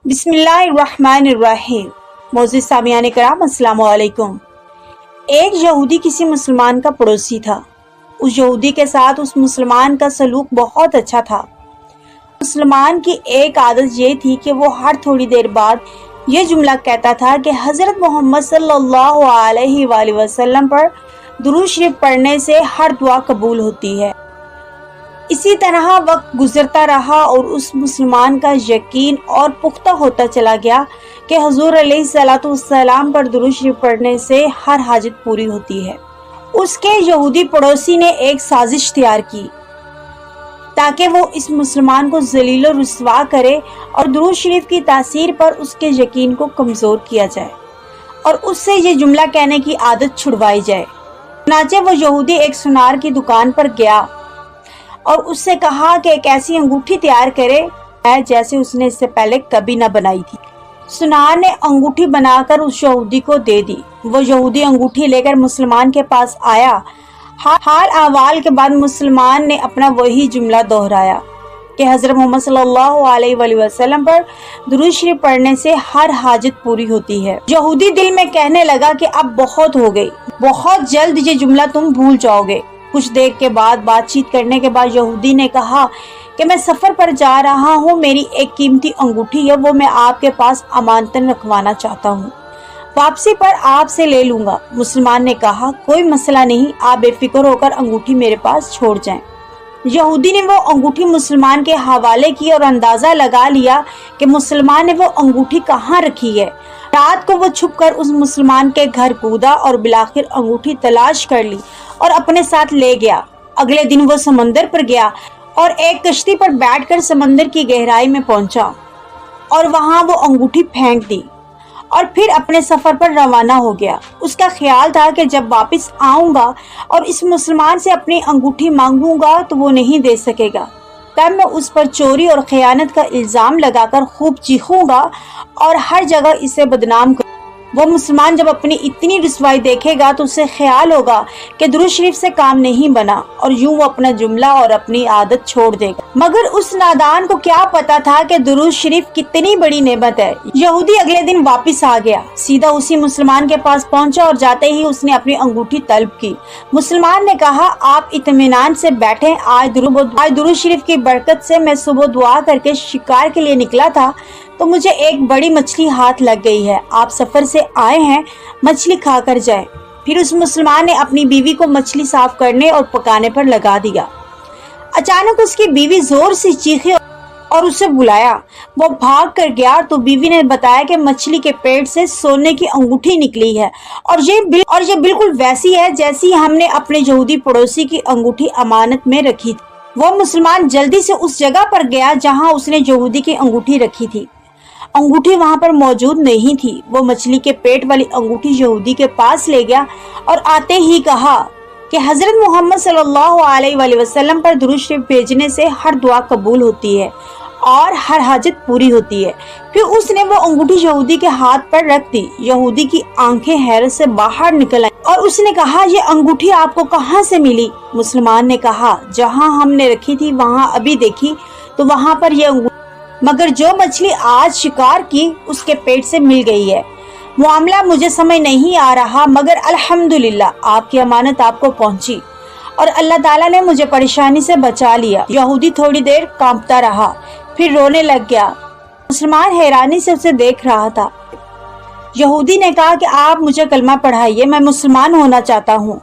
بسم اللہ الرحمن الرحیم۔ معزز سامعین کرام السلام علیکم۔ ایک یہودی کسی مسلمان کا پڑوسی تھا۔ اس یہودی کے ساتھ اس مسلمان کا سلوک بہت اچھا تھا۔ مسلمان کی ایک عادت یہ تھی کہ وہ ہر تھوڑی دیر بعد یہ جملہ کہتا تھا کہ حضرت محمد صلی اللہ علیہ وآلہ وسلم پر درود شریف پڑھنے سے ہر دعا قبول ہوتی ہے۔ اسی طرح وقت گزرتا رہا اور اس مسلمان کا یقین اور پختہ ہوتا چلا گیا کہ حضور علیہ الصلوۃ والسلام پر درود شریف پڑھنے سے ہر حاجت پوری ہوتی ہے۔ اس کے یہودی پڑوسی نے ایک سازش تیار کی تاکہ وہ اس مسلمان کو ذلیل و رسوا کرے اور درود شریف کی تاثیر پر اس کے یقین کو کمزور کیا جائے اور اس سے یہ جملہ کہنے کی عادت چھڑوائی جائے۔ چنانچہ وہ یہودی ایک سنار کی دکان پر گیا اور اس سے کہا کہ ایک ایسی انگوٹھی تیار کرے جیسے اس نے اس سے پہلے کبھی نہ بنائی تھی۔ سنار نے انگوٹھی بنا کر اس یہودی کو دے دی۔ وہ یہودی انگوٹھی لے کر مسلمان کے پاس آیا۔ حال احوال کے بعد مسلمان نے اپنا وہی جملہ دہرایا کہ حضرت محمد صلی اللہ علیہ وآلہ وسلم پر درود شریف پڑھنے سے ہر حاجت پوری ہوتی ہے۔ یہودی دل میں کہنے لگا کہ اب بہت ہو گئی، بہت جلد یہ جملہ تم بھول جاؤ گے۔ کچھ دیر کے بعد بات چیت کرنے کے بعد یہودی نے کہا کہ میں سفر پر جا رہا ہوں، میری ایک قیمتی انگوٹھی ہے، وہ میں آپ کے پاس امانتاً رکھوانا چاہتا ہوں، واپسی پر آپ سے لے لوں گا۔ مسلمان نے کہا کوئی مسئلہ نہیں، آپ بے فکر ہو کر انگوٹھی میرے پاس چھوڑ جائیں۔ یہودی نے وہ انگوٹھی مسلمان کے حوالے کی اور اندازہ لگا لیا کہ مسلمان نے وہ انگوٹھی کہاں رکھی ہے۔ رات کو وہ چھپ کر اس مسلمان کے گھر کودا اور بالآخر انگوٹھی تلاش کر لی اور اپنے ساتھ لے گیا۔ اگلے دن وہ سمندر پر گیا اور ایک کشتی پر بیٹھ کر سمندر کی گہرائی میں پہنچا اور وہاں وہ انگوٹھی پھینک دی اور پھر اپنے سفر پر روانہ ہو گیا۔ اس کا خیال تھا کہ جب واپس آؤں گا اور اس مسلمان سے اپنی انگوٹھی مانگوں گا تو وہ نہیں دے سکے گا، تب میں اس پر چوری اور خیانت کا الزام لگا کر خوب چیخوں گا اور ہر جگہ اسے بدنام کروں۔ وہ مسلمان جب اپنی اتنی رسوائی دیکھے گا تو اسے خیال ہوگا کہ درود شریف سے کام نہیں بنا اور یوں وہ اپنا جملہ اور اپنی عادت چھوڑ دے گا۔ مگر اس نادان کو کیا پتا تھا کہ درود شریف کتنی بڑی نعمت ہے۔ یہودی اگلے دن واپس آ گیا، سیدھا اسی مسلمان کے پاس پہنچا اور جاتے ہی اس نے اپنی انگوٹھی طلب کی۔ مسلمان نے کہا آپ اطمینان سے بیٹھیں، آج درود شریف کی برکت سے میں صبح دعا کر کے شکار کے لیے نکلا تھا تو مجھے ایک بڑی مچھلی ہاتھ لگ گئی ہے، آپ سفر سے آئے ہیں، مچھلی کھا کر جائیں۔ پھر اس مسلمان نے اپنی بیوی کو مچھلی صاف کرنے اور پکانے پر لگا دیا۔ اچانک اس کی بیوی زور سے چیخی اور اسے بلایا۔ وہ بھاگ کر گیا تو بیوی نے بتایا کہ مچھلی کے پیٹ سے سونے کی انگوٹھی نکلی ہے اور یہ بالکل ویسی ہے جیسی ہم نے اپنے یہودی پڑوسی کی انگوٹھی امانت میں رکھی تھی۔ وہ مسلمان جلدی سے اس جگہ پر گیا جہاں اس نے یہودی کی انگوٹھی رکھی تھی۔ انگوٹھی وہاں پر موجود نہیں تھی۔ وہ مچھلی کے پیٹ والی انگوٹھی یہودی کے پاس لے گیا اور آتے ہی کہا کہ حضرت محمد صلی اللہ علیہ وآلہ وسلم پر درود شریف بھیجنے سے ہر دعا قبول ہوتی ہے اور ہر حاجت پوری ہوتی ہے۔ پھر اس نے وہ انگوٹھی یہودی کے ہاتھ پر رکھ دی۔ یہودی کی آنکھیں حیرت سے باہر نکل آئیں اور اس نے کہا یہ انگوٹھی آپ کو کہاں سے ملی؟ مسلمان نے کہا جہاں ہم نے رکھی تھی وہاں ابھی دیکھی تو وہاں پر یہ انگوٹھی، مگر جو مچھلی آج شکار کی اس کے پیٹ سے مل گئی ہے۔ معاملہ مجھے سمجھ نہیں آ رہا مگر الحمدللہ آپ کی امانت آپ کو پہنچی اور اللہ تعالیٰ نے مجھے پریشانی سے بچا لیا۔ یہودی تھوڑی دیر کانپتا رہا پھر رونے لگ گیا۔ مسلمان حیرانی سے اسے دیکھ رہا تھا۔ یہودی نے کہا کہ آپ مجھے کلمہ پڑھائیے، میں مسلمان ہونا چاہتا ہوں۔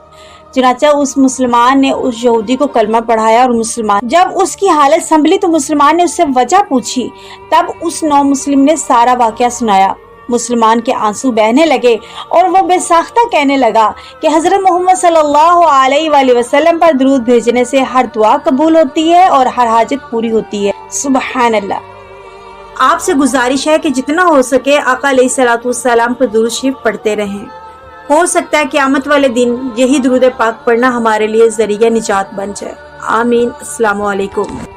چنانچہ اس مسلمان نے اس یہودی کو کلمہ پڑھایا اور جب اس کی حالت سنبھلی تو مسلمان نے اس سے وجہ پوچھی۔ تب اس نو مسلم نے سارا واقعہ سنایا۔ مسلمان کے آنسو بہنے لگے اور وہ بے ساختہ کہنے لگا کہ حضرت محمد صلی اللہ علیہ وآلہ وسلم پر درود بھیجنے سے ہر دعا قبول ہوتی ہے اور ہر حاجت پوری ہوتی ہے۔ سبحان اللہ۔ آپ سے گزارش ہے کہ جتنا ہو سکے آقا علیہ الصلوۃ والسلام پر درود شریف پڑھتے رہیں۔ ہو سکتا ہے قیامت والے دن یہی درود پاک پڑھنا ہمارے لیے ذریعہ نجات بن جائے۔ آمین۔ السلام علیکم۔